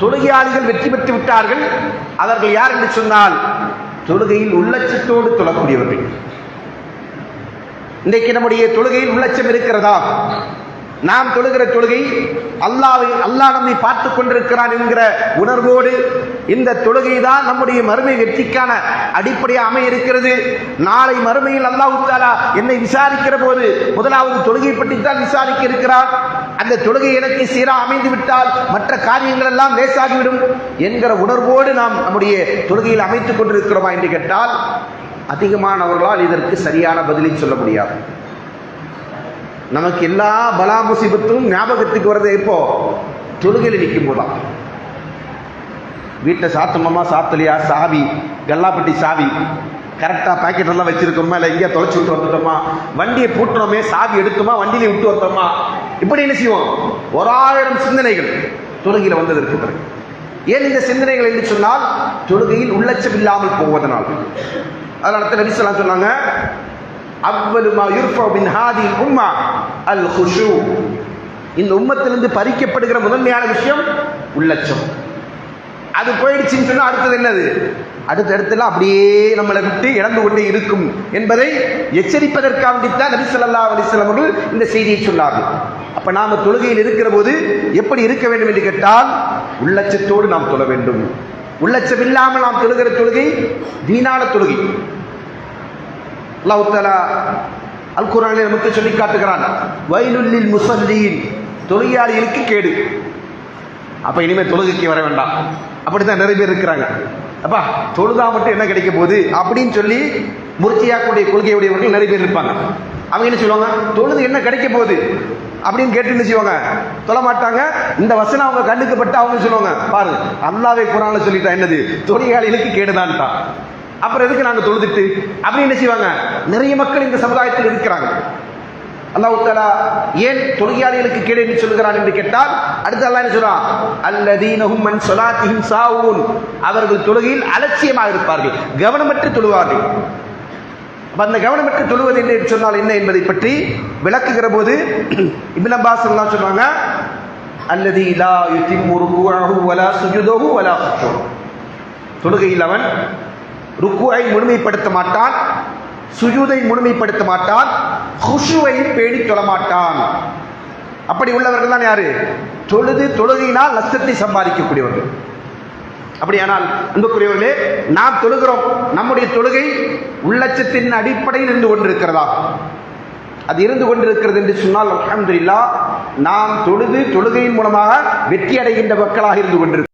தொழுகையாளிகள் வெற்றி பெற்று விட்டார்கள். அவர்கள் யார் என்று சொன்னால் தொழுகையில் உள்ளச்சத்தோடு தொழக்கூடியவர்கள். இன்றைக்கு நம்முடைய தொழுகையில் உள்ளச்சம் இருக்கிறதா? நாம் தொழுகிற தொழுகை அல்லாஹ் நம்மை பார்த்துக் கொண்டிருக்கிறான் என்கிற உணர்வோடு இந்த தொழுகை தான் நம்முடைய மறுமை வெற்றிக்கான அடிப்படையாக அமைய இருக்கிறது. நாளை மறுமையில் அல்லாஹ் தஆலா என்னை விசாரிக்கிற போது முதலாவது தொழுகை பற்றித்தான் விசாரிக்க இருக்கிறார். அந்த தொழுகை எனக்கு சீராக அமைந்து விட்டால் மற்ற காரியங்கள் எல்லாம் லேசாகிவிடும் என்கிற உணர்வோடு நாம் நம்முடைய தொழுகையில் அமைத்துக் கொண்டிருக்கிறோமா என்று கேட்டால் அதிகமானவர்களால் இதற்கு சரியான பதிலை சொல்ல முடியாது. நமக்கு எல்லா பலா முசிபத்தும் ஞாபகத்துக்கு வரது இப்போ தொழுகையில் நிற்கும் போதுதான். வீட்டில் சாத்தணுமா சாத்தலையா, சாவி கல்லாப்பட்டி சாவி கரெக்டாக பாக்கெட் எல்லாம் வச்சிருக்கோமா, இல்லை எங்கேயா தொலைச்சி விட்டு வந்துட்டோமா, வண்டியை பூட்டணுமே சாவி எடுத்தோமா, வண்டியில விட்டு வந்தோமா, இப்படி என்ன செய்வோம்? 1000 சிந்தனைகள் தொழுகையில் வந்தது இருக்கு பிறகு. ஏன் இந்த சிந்தனைகள் என்று சொன்னால் தொழுகையில் உள்ளச்சம் இல்லாமல் போவதனால். அதனால நபி ஸல்லல்லாஹு அலைஹி சொன்னாங்க, அவ்வளவு மா யுர்ஃபு மின் ஹாதில் உம்மா அல் குஷூ. இந்த உம்மத்திலிருந்து பறிக்கப்படுகிற முதன்மையான விஷயம் உள்ளச்சம். அது போயிடுச்சுன்னு சொன்னா அடுத்தது என்னது? அடுத்தடுத்தெல்லாம் அப்படியே நம்மளை விட்டு இழந்து கொண்டே இருக்கும் என்பதை எச்சரிப்பதற்காகத்தான் நபி ஸல்லல்லாஹு அலைஹி வஸல்லம் அவர்கள் இந்த செய்தியை சொன்னார்கள். அப்ப நாம தொழுகையில் இருக்கிற போது எப்படி இருக்க வேண்டும் என்று கேட்டால் உள்ளச்சத்தோடு நாம் தொழ வேண்டும். உள்ளச்சம் இல்லாமல் நாம் தொழுகிற தொழுகை வீணான தொழுகை. அல்லாஹ் தஆலா அல் குர்ஆனில் நமக்கு சொல்லி காட்டுகிறான், வயலுல் லில் முஸல்லீன், தொழுகையாளிகளுக்கு கேடு. அப்ப இனிமே தொழுகைக்கு வர வேண்டாம். அப்படித்தான் நிறைய பேர் இருக்கிறாங்க. அப்பா தொழுதா மட்டும் என்ன கிடைக்க போகுது அப்படின்னு சொல்லி முர்ஜியாக்குடைய கொள்கையுடையவர்கள் நிறைய பேர் இருப்பாங்க. அவங்க என்ன சொல்லுவாங்க? தொழுது என்ன கிடைக்க போகுது அப்படின்னு கேட்டு என்ன செய்வாங்க? தொழ மாட்டாங்க. இந்த வசனம் அவங்க கண்ணுக்கு பட்டு அவங்க சொல்லுவாங்க, பாரு அல்லாஹ்வே குர்ஆன்ல சொல்லிட்டா என்னது, தொழுகையாளிகளுக்கு கேடுதான்ட்டான், அப்புறம் எதுக்கு நாங்க தொழுதுட்டு அப்படின்னு என்ன செய்வாங்க? நிறைய மக்கள் இந்த சமுதாயத்தில் இருக்கிறாங்க. அல்லாஹ் தஆலா ஏன் தொழுகையாளிகளுக்கு கேடு என்று சொல்கிறான் என்று கேட்டால் அடுத்து அல்லாஹ் என்ன சொல்றான்? அல்லதீனஹும் மன் ஸலாத்திஹிம் சாவூன், அவர்கள் தொழுகையில் அலட்சியமாக இருப்பார்கள், கவனமற்று தொழுவார்கள். அந்த கவனமற்று தொழுவது என்று சொன்னால் என்ன என்பதை பற்றி விளக்குகிற போது இப்னு அப்பாஸ் எல்லாம் சொன்னாங்க, அல்லதீ லா யுதிம்மு ருக்கூஅஹு வலா சுஜூதஹு வலா குஷூ. தொழுகையில் அவன் ருக்குஐ முழுமைப்படுத்த மாட்டான், சுஜூதை முழுமைப்படுத்த மாட்டான், குஷுவை பேணி தொழ மாட்டான். அப்படி உள்ளவர்கள் தான் யாரு? தொழுகையினால் நஷ்டத்தை சம்பாதிக்கக்கூடியவர்கள். அப்படியானால் அன்புக்குரியவர்களே, நாம் தொழுகிறோம், நம்முடைய தொழுகை உள்ளச்சத்தின் அடிப்படையில் இருந்து கொண்டிருக்கிறதா? அது இருந்து கொண்டிருக்கிறது என்று சொன்னால் அல்ஹம்துலில்லாஹ் நாம் தொழுகையின் மூலமாக வெற்றி அடைகின்ற மக்களாக இருந்து கொண்டிருக்கிறோம்.